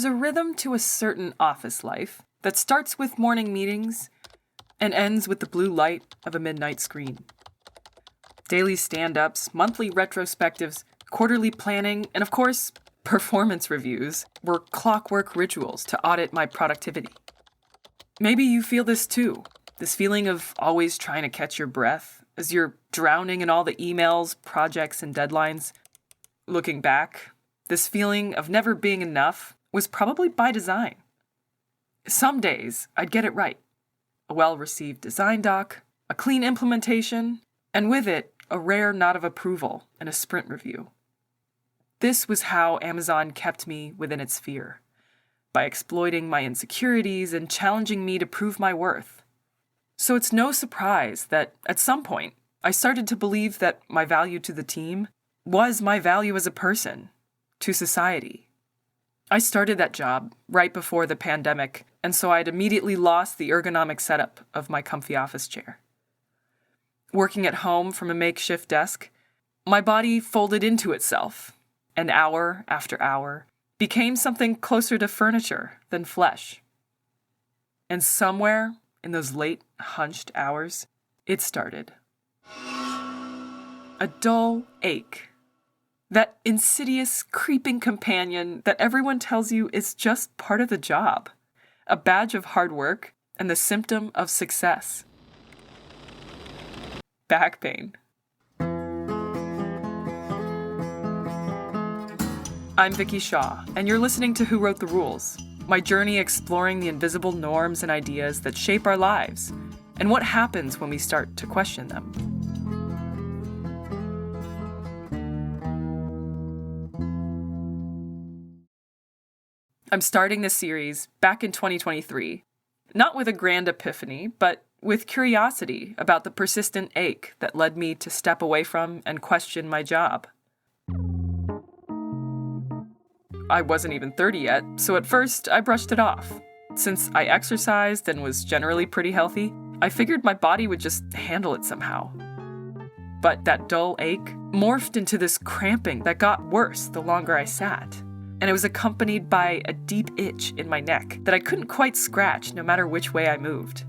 There's a rhythm to a certain office life that starts with morning meetings and ends with the blue light of a midnight screen. Daily stand-ups, monthly retrospectives, quarterly planning, and of course, performance reviews were clockwork rituals to audit my productivity. Maybe you feel this too, this feeling of always trying to catch your breath as you're drowning in all the emails, projects, and deadlines. Looking back, this feeling of never being enough was probably by design. Some days, I'd get it right. A well-received design doc, a clean implementation, and with it, a rare nod of approval and a sprint review. This was how Amazon kept me within its sphere, by exploiting my insecurities and challenging me to prove my worth. So it's no surprise that, at some point, I started to believe that my value to the team was my value as a person, to society. I started that job right before the pandemic, and so I'd immediately lost the ergonomic setup of my comfy office chair. Working at home from a makeshift desk, my body folded into itself, and hour after hour became something closer to furniture than flesh. And somewhere in those late, hunched hours, it started. A dull ache. That insidious, creeping companion that everyone tells you is just part of the job, a badge of hard work and the symptom of success. Back pain. I'm Vicky Shaw, and you're listening to Who Wrote the Rules, my journey exploring the invisible norms and ideas that shape our lives, and what happens when we start to question them. I'm starting this series back in 2023, not with a grand epiphany, but with curiosity about the persistent ache that led me to step away from and question my job. I wasn't even 30 yet, so at first I brushed it off. Since I exercised and was generally pretty healthy, I figured my body would just handle it somehow. But that dull ache morphed into this cramping that got worse the longer I sat. And it was accompanied by a deep itch in my neck that I couldn't quite scratch no matter which way I moved.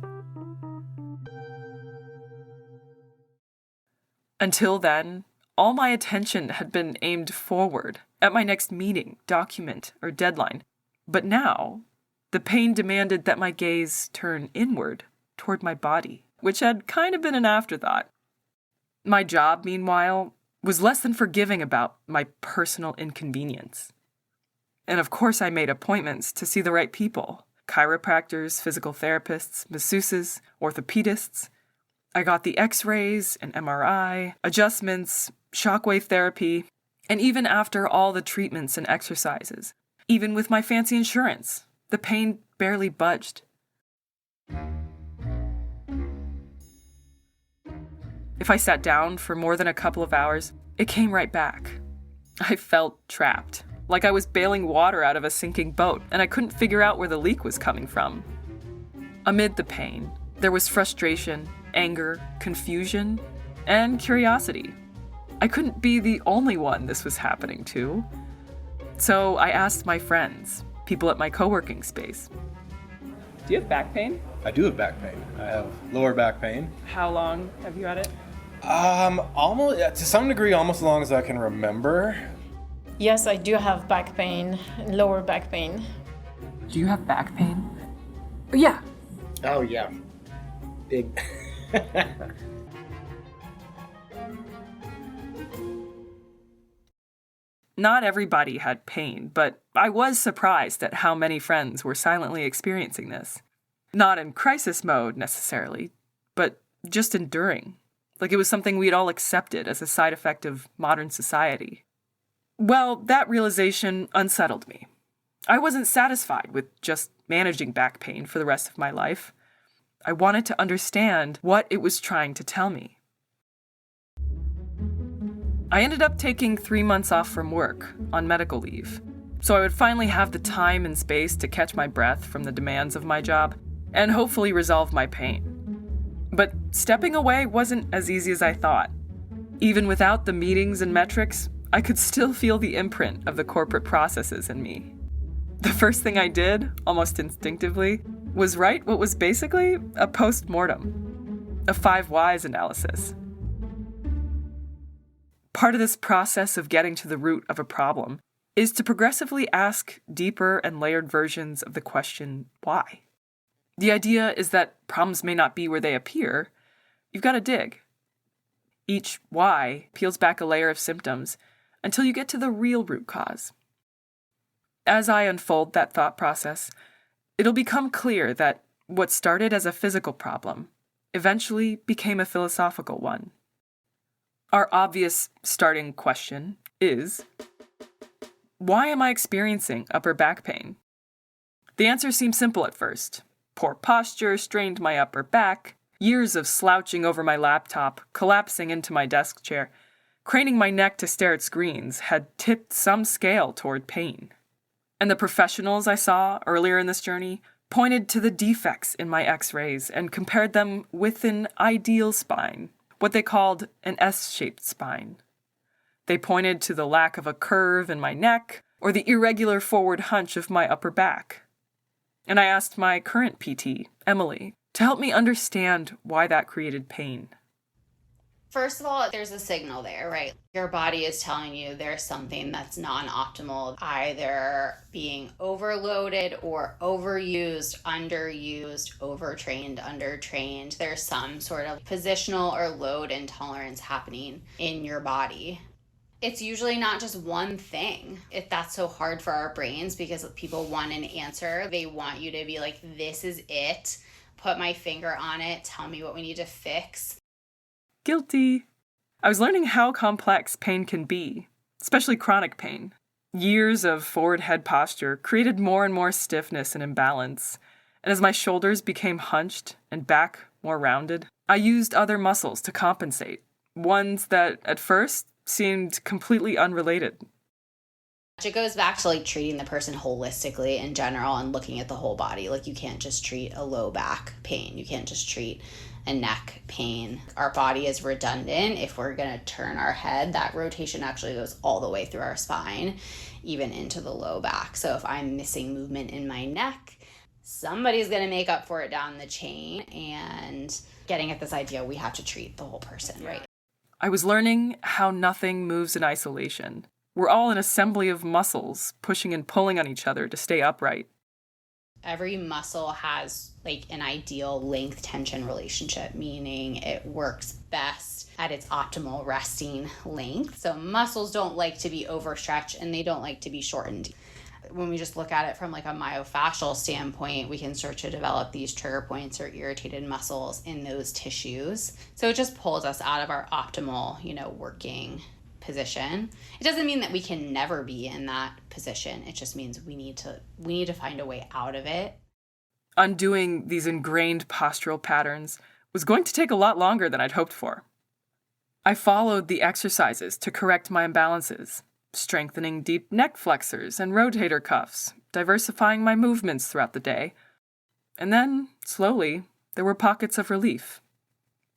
Until then, all my attention had been aimed forward at my next meeting, document, or deadline. But now, the pain demanded that my gaze turn inward toward my body, which had kind of been an afterthought. My job, meanwhile, was less than forgiving about my personal inconvenience. And of course I made appointments to see the right people. Chiropractors, physical therapists, masseuses, orthopedists. I got the x-rays, an MRI, adjustments, shockwave therapy, and even after all the treatments and exercises, even with my fancy insurance, the pain barely budged. If I sat down for more than a couple of hours, it came right back. I felt trapped. Like I was bailing water out of a sinking boat, and I couldn't figure out where the leak was coming from. Amid the pain, there was frustration, anger, confusion, and curiosity. I couldn't be the only one this was happening to. So I asked my friends, people at my co-working space. Do you have back pain? I do have back pain. I have lower back pain. How long have you had it? Almost, to some degree, almost as long as I can remember. Yes, I do have back pain, lower back pain. Do you have back pain? Yeah. Oh, yeah. Big. Not everybody had pain, but I was surprised at how many friends were silently experiencing this. Not in crisis mode, necessarily, but just enduring. Like it was something we'd all accepted as a side effect of modern society. Well, that realization unsettled me. I wasn't satisfied with just managing back pain for the rest of my life. I wanted to understand what it was trying to tell me. I ended up taking 3 months off from work on medical leave, so I would finally have the time and space to catch my breath from the demands of my job and hopefully resolve my pain. But stepping away wasn't as easy as I thought. Even without the meetings and metrics, I could still feel the imprint of the corporate processes in me. The first thing I did, almost instinctively, was write what was basically a post-mortem, a 5 whys analysis. Part of this process of getting to the root of a problem is to progressively ask deeper and layered versions of the question, why? The idea is that problems may not be where they appear. You've got to dig. Each why peels back a layer of symptoms until you get to the real root cause. As I unfold that thought process, it'll become clear that what started as a physical problem eventually became a philosophical one. Our obvious starting question is, why am I experiencing upper back pain? The answer seems simple at first. Poor posture strained my upper back, years of slouching over my laptop, collapsing into my desk chair, craning my neck to stare at screens had tipped some scale toward pain. And the professionals I saw earlier in this journey pointed to the defects in my x-rays and compared them with an ideal spine, what they called an S-shaped spine. They pointed to the lack of a curve in my neck or the irregular forward hunch of my upper back. And I asked my current PT, Emily, to help me understand why that created pain. First of all, there's a signal there, right? Your body is telling you there's something that's non-optimal, either being overloaded or overused, underused, overtrained, undertrained. There's some sort of positional or load intolerance happening in your body. It's usually not just one thing. If that's so hard for our brains because people want an answer, they want you to be like, this is it. Put my finger on it. Tell me what we need to fix. Guilty. I was learning how complex pain can be, especially chronic pain. Years of forward head posture created more and more stiffness and imbalance. And as my shoulders became hunched and back more rounded, I used other muscles to compensate, ones that at first seemed completely unrelated. It goes back to like treating the person holistically in general and looking at the whole body. Like you can't just treat a low back pain. You can't just treat a neck pain. Our body is redundant. If we're going to turn our head, that rotation actually goes all the way through our spine, even into the low back. So if I'm missing movement in my neck, somebody's going to make up for it down the chain. And getting at this idea, we have to treat the whole person, right? I was learning how nothing moves in isolation. We're all an assembly of muscles pushing and pulling on each other to stay upright. Every muscle has like an ideal length tension relationship, meaning it works best at its optimal resting length. So muscles don't like to be overstretched and they don't like to be shortened. When we just look at it from like a myofascial standpoint, we can start to develop these trigger points or irritated muscles in those tissues. So it just pulls us out of our optimal, working position. It doesn't mean that we can never be in that position. It just means we need to find a way out of it. Undoing these ingrained postural patterns was going to take a lot longer than I'd hoped for. I followed the exercises to correct my imbalances, strengthening deep neck flexors and rotator cuffs, diversifying my movements throughout the day. And then, slowly, there were pockets of relief.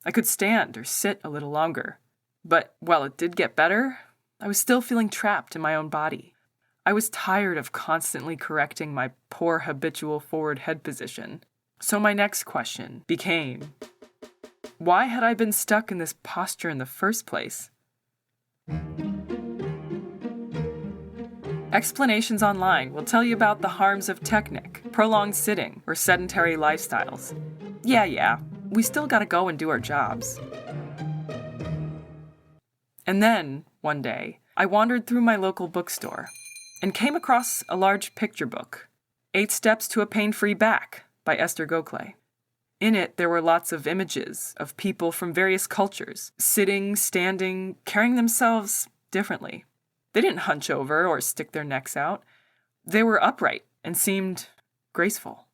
I could stand or sit a little longer. But while it did get better, I was still feeling trapped in my own body. I was tired of constantly correcting my poor habitual forward head position. So my next question became, why had I been stuck in this posture in the first place? Explanations online will tell you about the harms of technic, prolonged sitting, or sedentary lifestyles. Yeah, we still gotta go and do our jobs. And then, one day, I wandered through my local bookstore and came across a large picture book, 8 Steps to a Pain-Free Back by Esther Gokhale. In it, there were lots of images of people from various cultures, sitting, standing, carrying themselves differently. They didn't hunch over or stick their necks out. They were upright and seemed graceful.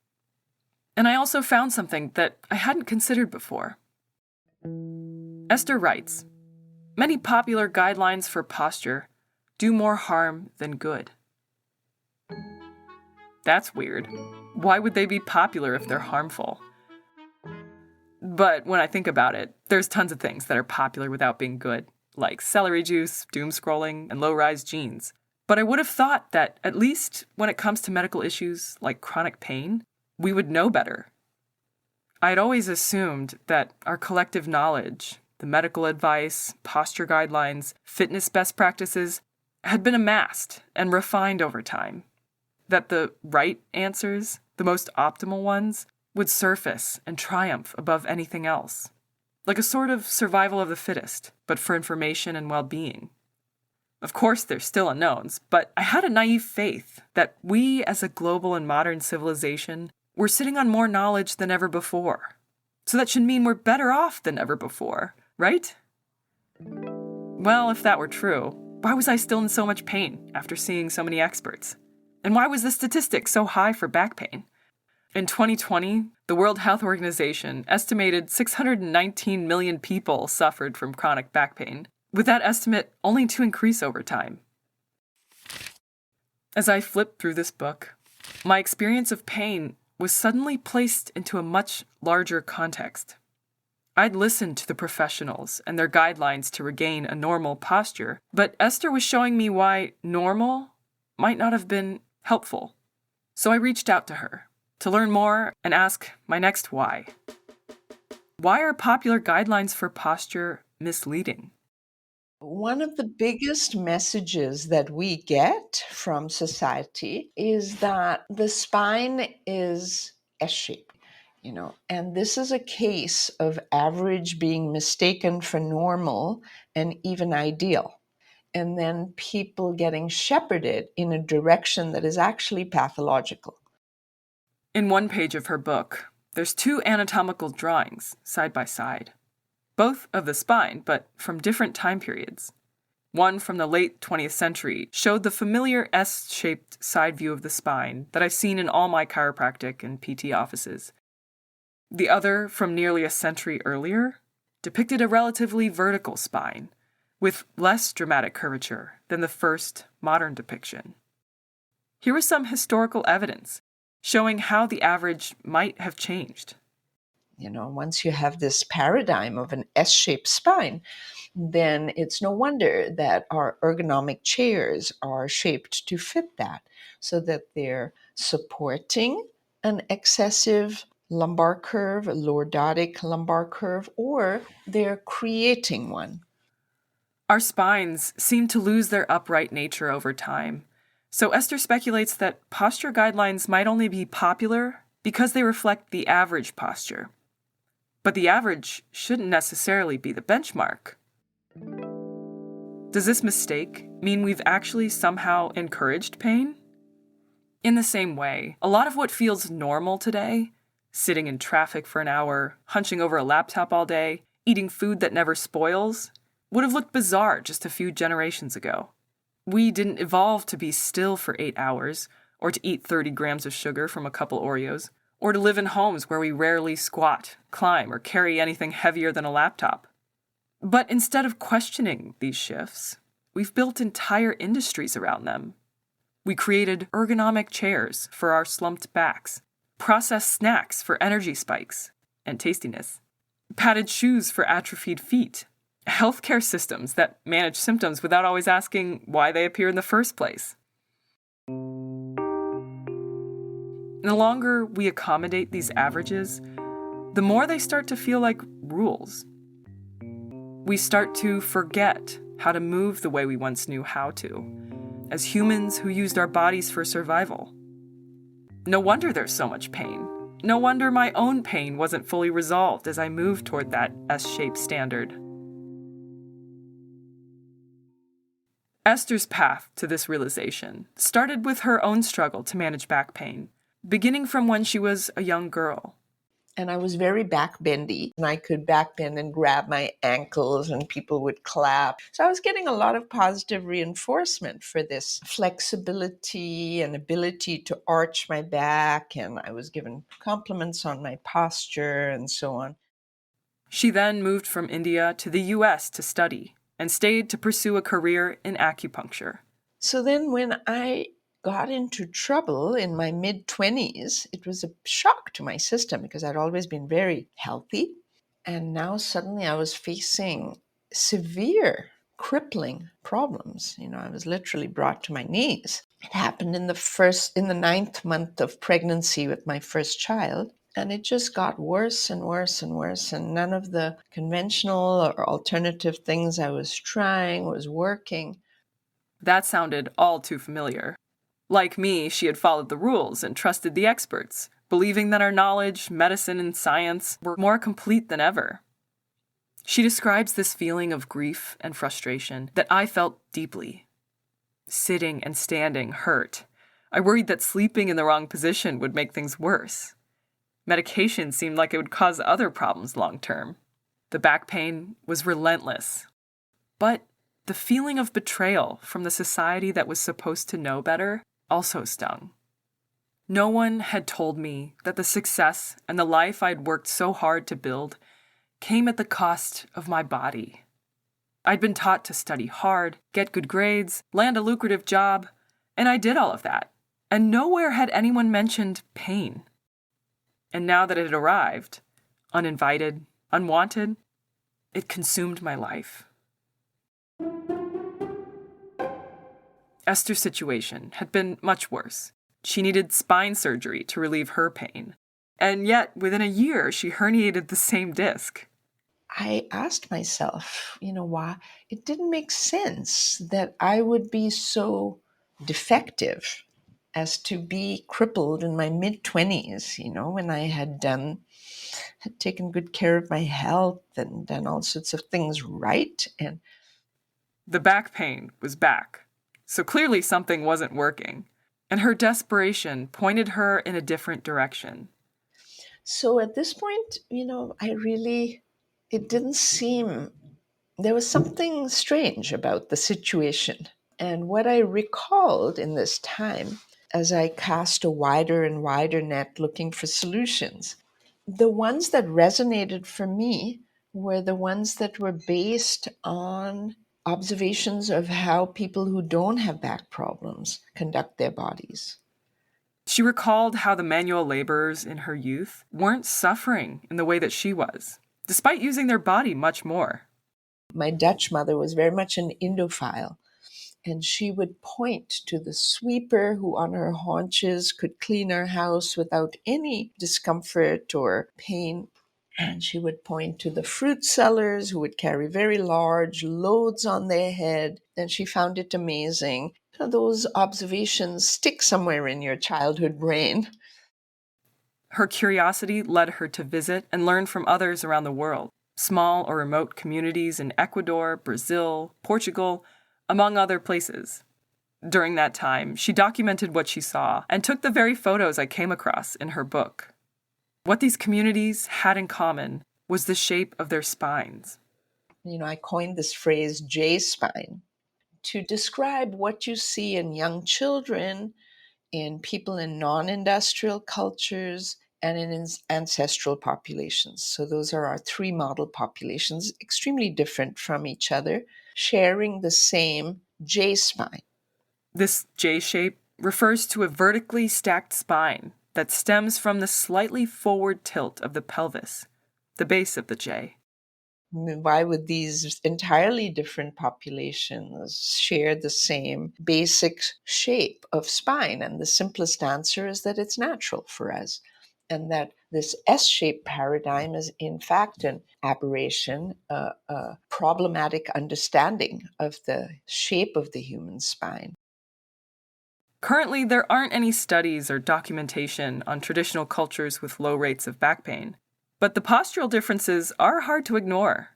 And I also found something that I hadn't considered before. Esther writes, many popular guidelines for posture do more harm than good. That's weird. Why would they be popular if they're harmful? But when I think about it, there's tons of things that are popular without being good, like celery juice, doom scrolling, and low-rise jeans. But I would have thought that, at least when it comes to medical issues like chronic pain, we would know better. I had always assumed that our collective knowledge, the medical advice, posture guidelines, fitness best practices, had been amassed and refined over time. That the right answers, the most optimal ones, would surface and triumph above anything else. Like a sort of survival of the fittest, but for information and well-being. Of course, there's still unknowns, but I had a naive faith that we as a global and modern civilization were sitting on more knowledge than ever before. So that should mean we're better off than ever before, right? Well, if that were true, why was I still in so much pain after seeing so many experts? And why was the statistic so high for back pain? In 2020, the World Health Organization estimated 619 million people suffered from chronic back pain, with that estimate only to increase over time. As I flipped through this book, my experience of pain was suddenly placed into a much larger context. I'd listened to the professionals and their guidelines to regain a normal posture, but Esther was showing me why normal might not have been helpful. So I reached out to her to learn more and ask my next why. Why are popular guidelines for posture misleading? One of the biggest messages that we get from society is that the spine is S-shaped, and this is a case of average being mistaken for normal and even ideal. And then people getting shepherded in a direction that is actually pathological. In one page of her book, there's two anatomical drawings side by side. Both of the spine, but from different time periods. One from the late 20th century showed the familiar S-shaped side view of the spine that I've seen in all my chiropractic and PT offices. The other, from nearly a century earlier, depicted a relatively vertical spine, with less dramatic curvature than the first modern depiction. Here was some historical evidence showing how the average might have changed. Once you have this paradigm of an S-shaped spine, then it's no wonder that our ergonomic chairs are shaped to fit that, so that they're supporting an excessive lumbar curve, a lordotic lumbar curve, or they're creating one. Our spines seem to lose their upright nature over time. So Esther speculates that posture guidelines might only be popular because they reflect the average posture. But the average shouldn't necessarily be the benchmark. Does this mistake mean we've actually somehow encouraged pain? In the same way, a lot of what feels normal today, sitting in traffic for an hour, hunching over a laptop all day, eating food that never spoils, would have looked bizarre just a few generations ago. We didn't evolve to be still for 8 hours, or to eat 30 grams of sugar from a couple Oreos, or to live in homes where we rarely squat, climb, or carry anything heavier than a laptop. But instead of questioning these shifts, we've built entire industries around them. We created ergonomic chairs for our slumped backs, processed snacks for energy spikes and tastiness, padded shoes for atrophied feet, healthcare systems that manage symptoms without always asking why they appear in the first place. The longer we accommodate these averages, the more they start to feel like rules. We start to forget how to move the way we once knew how to, as humans who used our bodies for survival. No wonder there's so much pain. No wonder my own pain wasn't fully resolved as I moved toward that S-shaped standard. Esther's path to this realization started with her own struggle to manage back pain, beginning from when she was a young girl. And I was very backbendy, and I could backbend and grab my ankles and people would clap. So I was getting a lot of positive reinforcement for this flexibility and ability to arch my back, and I was given compliments on my posture and so on. She then moved from India to the US to study and stayed to pursue a career in acupuncture. So then when I got into trouble in my mid-20s, it was a shock to my system because I'd always been very healthy. And now suddenly I was facing severe crippling problems. I was literally brought to my knees. It happened in the 9th month of pregnancy with my first child. And it just got worse and worse and worse. And none of the conventional or alternative things I was trying was working. That sounded all too familiar. Like me, she had followed the rules and trusted the experts, believing that our knowledge, medicine, and science were more complete than ever. She describes this feeling of grief and frustration that I felt deeply. Sitting and standing hurt. I worried that sleeping in the wrong position would make things worse. Medication seemed like it would cause other problems long term. The back pain was relentless. But the feeling of betrayal from the society that was supposed to know better also stung. No one had told me that the success and the life I'd worked so hard to build came at the cost of my body. I'd been taught to study hard, get good grades, land a lucrative job, and I did all of that. And nowhere had anyone mentioned pain. And now that it had arrived, uninvited, unwanted, it consumed my life. Esther's situation had been much worse. She needed spine surgery to relieve her pain. And yet, within a year, she herniated the same disc. I asked myself, why it didn't make sense that I would be so defective as to be crippled in my mid-20s, when I had taken good care of my health and done all sorts of things right. And the back pain was back. So clearly something wasn't working. And her desperation pointed her in a different direction. So at this point, it didn't seem, there was something strange about the situation. And what I recalled in this time, as I cast a wider and wider net looking for solutions, the ones that resonated for me were the ones that were based on observations of how people who don't have back problems conduct their bodies. She recalled how the manual laborers in her youth weren't suffering in the way that she was, despite using their body much more. My Dutch mother was very much an Indophile, and she would point to the sweeper who on her haunches could clean her house without any discomfort or pain. And she would point to the fruit sellers who would carry very large loads on their head. And she found it amazing. Those observations stick somewhere in your childhood brain. Her curiosity led her to visit and learn from others around the world, small or remote communities in Ecuador, Brazil, Portugal, among other places. During that time, she documented what she saw and took the very photos I came across in her book. What these communities had in common was the shape of their spines. I coined this phrase J-spine to describe what you see in young children, in people in non-industrial cultures, and in ancestral populations. So those are our 3 model populations, extremely different from each other, sharing the same J-spine. This J shape refers to a vertically stacked spine that stems from the slightly forward tilt of the pelvis, the base of the J. Why would these entirely different populations share the same basic shape of spine? And the simplest answer is that it's natural for us, and that this S-shaped paradigm is in fact an aberration, a problematic understanding of the shape of the human spine. Currently, there aren't any studies or documentation on traditional cultures with low rates of back pain, but the postural differences are hard to ignore.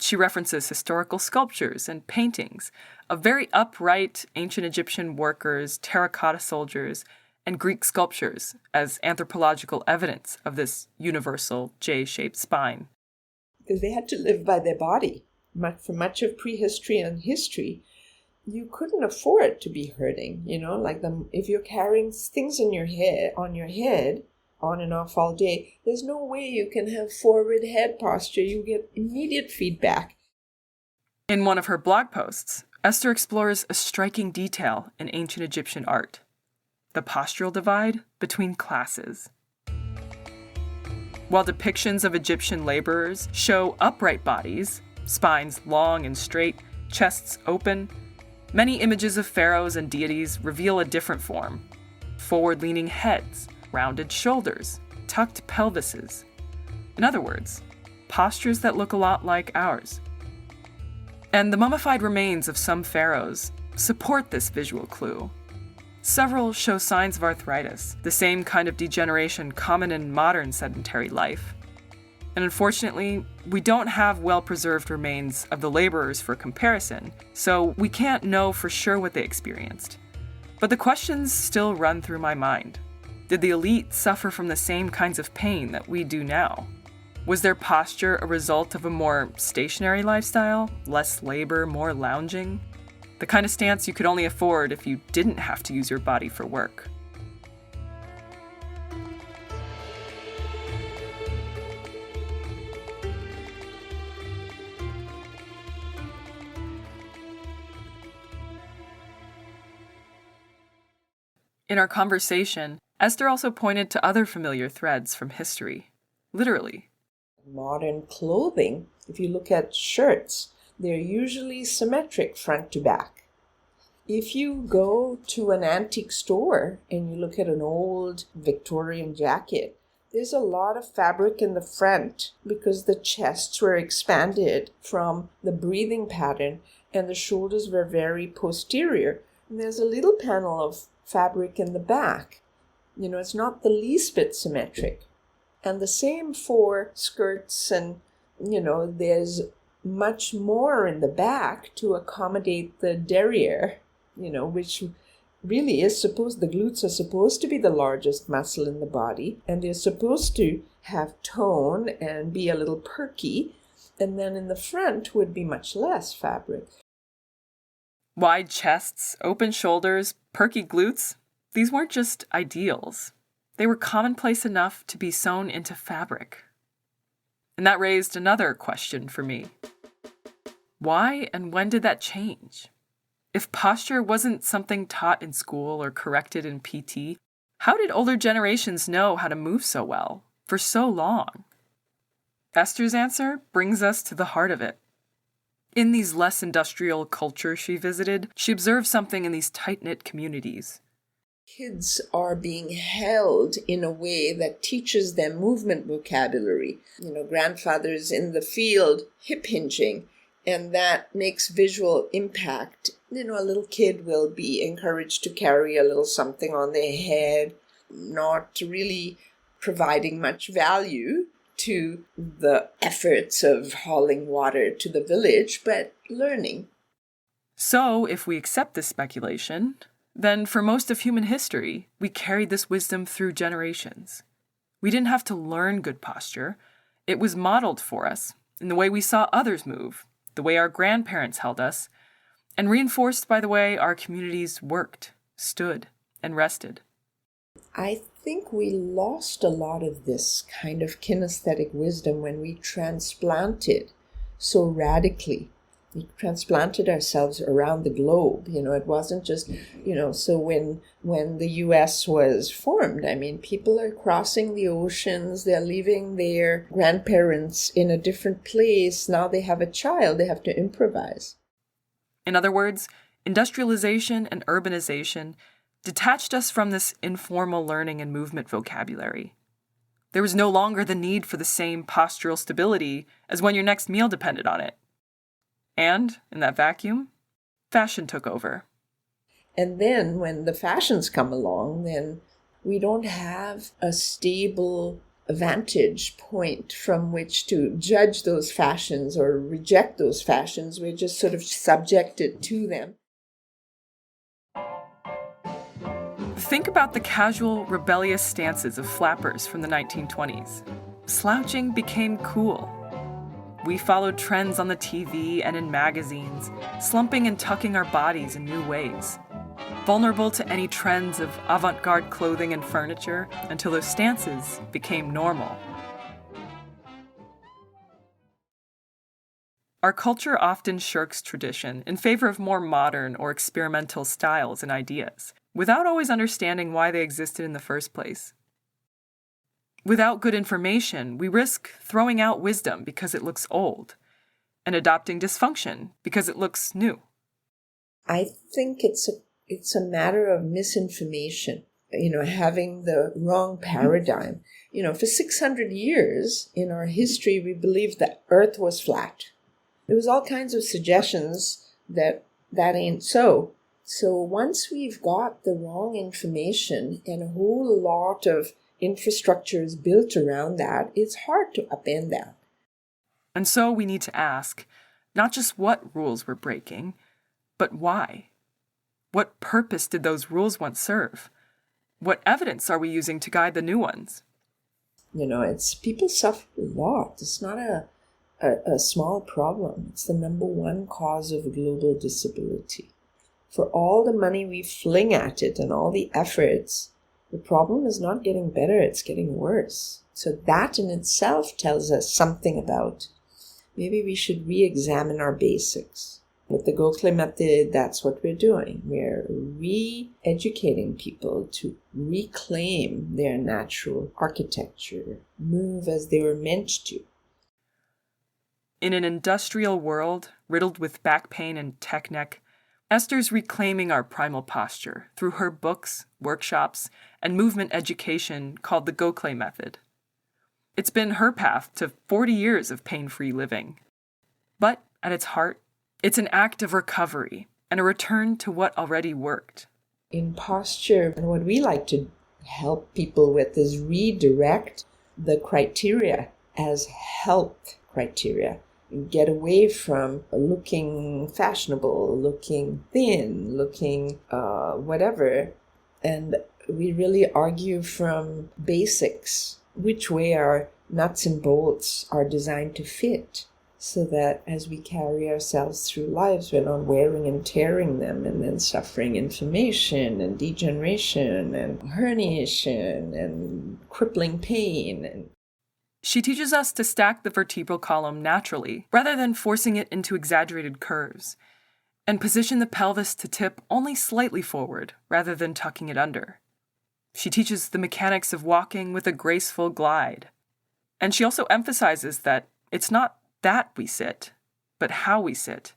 She references historical sculptures and paintings of very upright ancient Egyptian workers, terracotta soldiers, and Greek sculptures as anthropological evidence of this universal J-shaped spine. Because they had to live by their body. For much of prehistory and history, you couldn't afford to be hurting, if you're carrying things on your head, on and off all day, there's no way you can have forward head posture. You get immediate feedback. In one of her blog posts, Esther explores a striking detail in ancient Egyptian art: the postural divide between classes. While depictions of Egyptian laborers show upright bodies, spines long and straight, chests open, many images of pharaohs and deities reveal a different form. Forward-leaning heads, rounded shoulders, tucked pelvises. In other words, postures that look a lot like ours. And the mummified remains of some pharaohs support this visual clue. Several show signs of arthritis, the same kind of degeneration common in modern sedentary life. And unfortunately, we don't have well-preserved remains of the laborers for comparison, so we can't know for sure what they experienced. But the questions still run through my mind. Did the elite suffer from the same kinds of pain that we do now? Was their posture a result of a more stationary lifestyle, less labor, more lounging? The kind of stance you could only afford if you didn't have to use your body for work. In our conversation, Esther also pointed to other familiar threads from history. Literally. Modern clothing, if you look at shirts, they're usually symmetric front to back. If you go to an antique store and you look at an old Victorian jacket, there's a lot of fabric in the front because the chests were expanded from the breathing pattern and the shoulders were very posterior. And there's a little panel of fabric in the back. It's not the least bit symmetric. And the same for skirts and, there's much more in the back to accommodate the derriere, which really is the glutes are supposed to be the largest muscle in the body, and they're supposed to have tone and be a little perky, and then in the front would be much less fabric. Wide chests, open shoulders, perky glutes, these weren't just ideals. They were commonplace enough to be sewn into fabric. And that raised another question for me. Why and when did that change? If posture wasn't something taught in school or corrected in PT, how did older generations know how to move so well for so long? Esther's answer brings us to the heart of it. In these less industrial cultures she visited, she observed something in these tight-knit communities. Kids are being held in a way that teaches them movement vocabulary. Grandfathers in the field hip hinging, and that makes visual impact. A little kid will be encouraged to carry a little something on their head, not really providing much value to the efforts of hauling water to the village, but learning. So, if we accept this speculation, then for most of human history, we carried this wisdom through generations. We didn't have to learn good posture. It was modeled for us in the way we saw others move, the way our grandparents held us, and reinforced by the way our communities worked, stood, and rested. I think we lost a lot of this kind of kinesthetic wisdom when we transplanted so radically. We transplanted ourselves around the globe. It wasn't just, so when the U.S. was formed, people are crossing the oceans, they're leaving their grandparents in a different place. Now they have a child, they have to improvise. In other words, industrialization and urbanization detached us from this informal learning and movement vocabulary. There was no longer the need for the same postural stability as when your next meal depended on it. And, in that vacuum, fashion took over. And then when the fashions come along, then we don't have a stable vantage point from which to judge those fashions or reject those fashions. We're just sort of subjected to them. Think about the casual, rebellious stances of flappers from the 1920s. Slouching became cool. We followed trends on the TV and in magazines, slumping and tucking our bodies in new ways. Vulnerable to any trends of avant-garde clothing and furniture until those stances became normal. Our culture often shirks tradition in favor of more modern or experimental styles and ideas, without always understanding why they existed in the first place. Without good information, we risk throwing out wisdom because it looks old. and adopting dysfunction because it looks new. I think it's a matter of misinformation, having the wrong paradigm. For 600 years in our history, we believed that Earth was flat. There was all kinds of suggestions that ain't so. So once we've got the wrong information and a whole lot of infrastructure is built around that, it's hard to upend that. And so we need to ask, not just what rules we're breaking, but why? What purpose did those rules once serve? What evidence are we using to guide the new ones? It's people suffer a lot. It's not a small problem. It's the number one cause of global disability. For all the money we fling at it and all the efforts, the problem is not getting better, it's getting worse. So that in itself tells us something about maybe we should re-examine our basics. With the Gokhale method, that's what we're doing. We're re-educating people to reclaim their natural architecture, move as they were meant to. In an industrial world riddled with back pain and tech neck, Esther's reclaiming our primal posture through her books, workshops, and movement education called the Gokhale method. It's been her path to 40 years of pain-free living. But at its heart, it's an act of recovery and a return to what already worked. In posture, and what we like to help people with is redirect the criteria as health criteria. Get away from looking fashionable, looking thin, looking whatever. And we really argue from basics, which way our nuts and bolts are designed to fit, so that as we carry ourselves through lives, we're not wearing and tearing them and then suffering inflammation and degeneration and herniation and crippling pain. She teaches us to stack the vertebral column naturally, rather than forcing it into exaggerated curves, and position the pelvis to tip only slightly forward, rather than tucking it under. She teaches the mechanics of walking with a graceful glide. And she also emphasizes that it's not that we sit, but how we sit.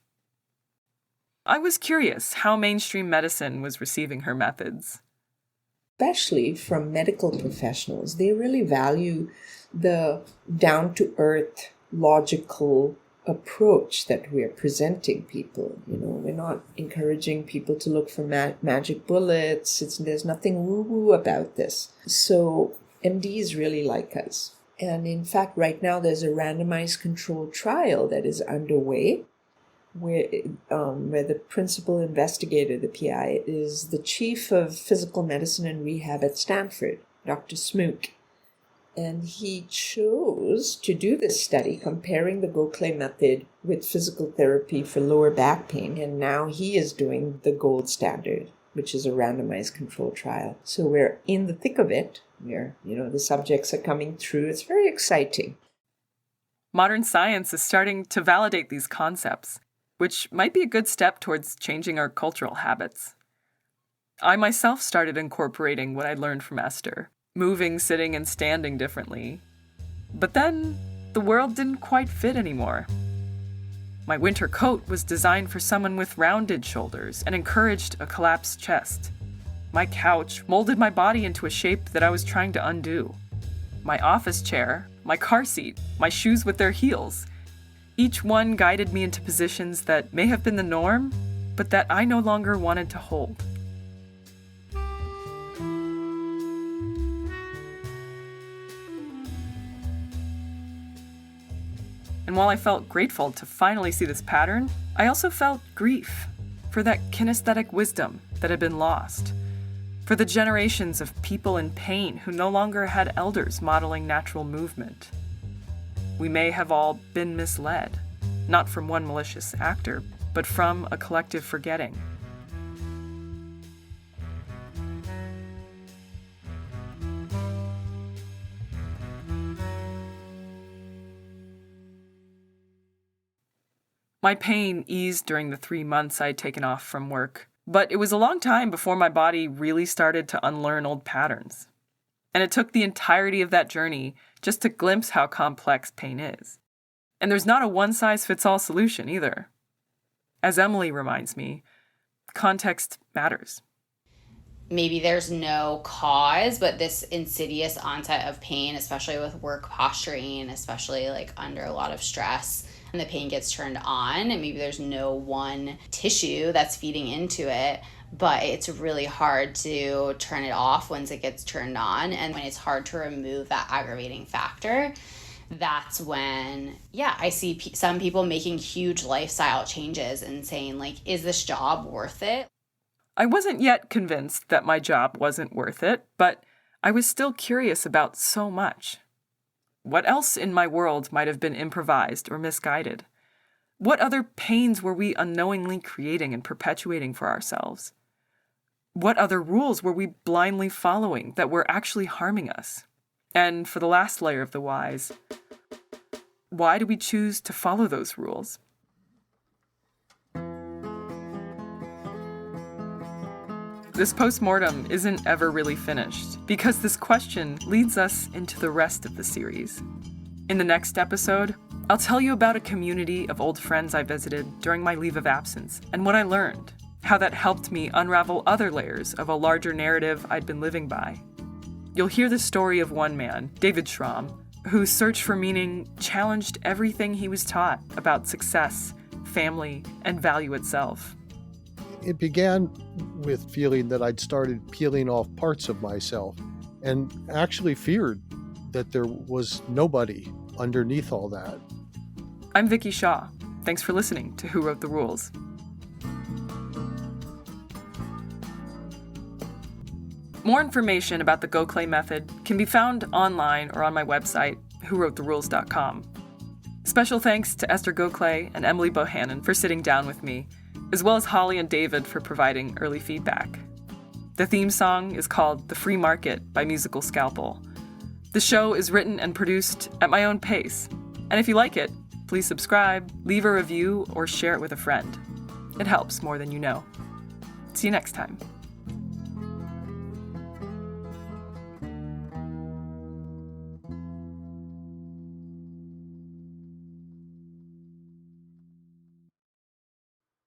I was curious how mainstream medicine was receiving her methods. Especially from medical professionals, they really value the down-to-earth, logical approach that we're presenting people. We're not encouraging people to look for magic bullets. There's nothing woo-woo about this. So MDs really like us. And in fact, right now there's a randomized controlled trial that is underway where the principal investigator, the PI, is the chief of physical medicine and rehab at Stanford, Dr. Smook. And he chose to do this study comparing the Gokhale method with physical therapy for lower back pain. And now he is doing the gold standard, which is a randomized controlled trial. So we're in the thick of it. The subjects are coming through. It's very exciting. Modern science is starting to validate these concepts, which might be a good step towards changing our cultural habits. I myself started incorporating what I learned from Esther, moving, sitting, and standing differently. But then, the world didn't quite fit anymore. My winter coat was designed for someone with rounded shoulders and encouraged a collapsed chest. My couch molded my body into a shape that I was trying to undo. My office chair, my car seat, my shoes with their heels. Each one guided me into positions that may have been the norm, but that I no longer wanted to hold. And while I felt grateful to finally see this pattern, I also felt grief for that kinesthetic wisdom that had been lost, for the generations of people in pain who no longer had elders modeling natural movement. We may have all been misled, not from one malicious actor, but from a collective forgetting. My pain eased during the 3 months I had taken off from work, but it was a long time before my body really started to unlearn old patterns. And it took the entirety of that journey just to glimpse how complex pain is. And there's not a one-size-fits-all solution either. As Emily reminds me, context matters. Maybe there's no cause, but this insidious onset of pain, especially with work posturing, especially like under a lot of stress, and the pain gets turned on, and maybe there's no one tissue that's feeding into it, but it's really hard to turn it off once it gets turned on. And when it's hard to remove that aggravating factor, that's when, I see some people making huge lifestyle changes and saying, like, is this job worth it? I wasn't yet convinced that my job wasn't worth it, but I was still curious about so much. What else in my world might have been improvised or misguided? What other pains were we unknowingly creating and perpetuating for ourselves? What other rules were we blindly following that were actually harming us? And for the last layer of the whys, why do we choose to follow those rules? This postmortem isn't ever really finished, because this question leads us into the rest of the series. In the next episode, I'll tell you about a community of old friends I visited during my leave of absence and what I learned, how that helped me unravel other layers of a larger narrative I'd been living by. You'll hear the story of one man, David Schramm, whose search for meaning challenged everything he was taught about success, family, and value itself. It began with feeling that I'd started peeling off parts of myself and actually feared that there was nobody underneath all that. I'm Vicky Shaw. Thanks for listening to Who Wrote the Rules. More information about the Gokhale method can be found online or on my website, whowrotetherules.com. Special thanks to Esther Gokhale and Emily Bohannon for sitting down with me, as well as Holly and David for providing early feedback. The theme song is called The Free Market by Musical Scalpel. The show is written and produced at my own pace. And if you like it, please subscribe, leave a review, or share it with a friend. It helps more than you know. See you next time.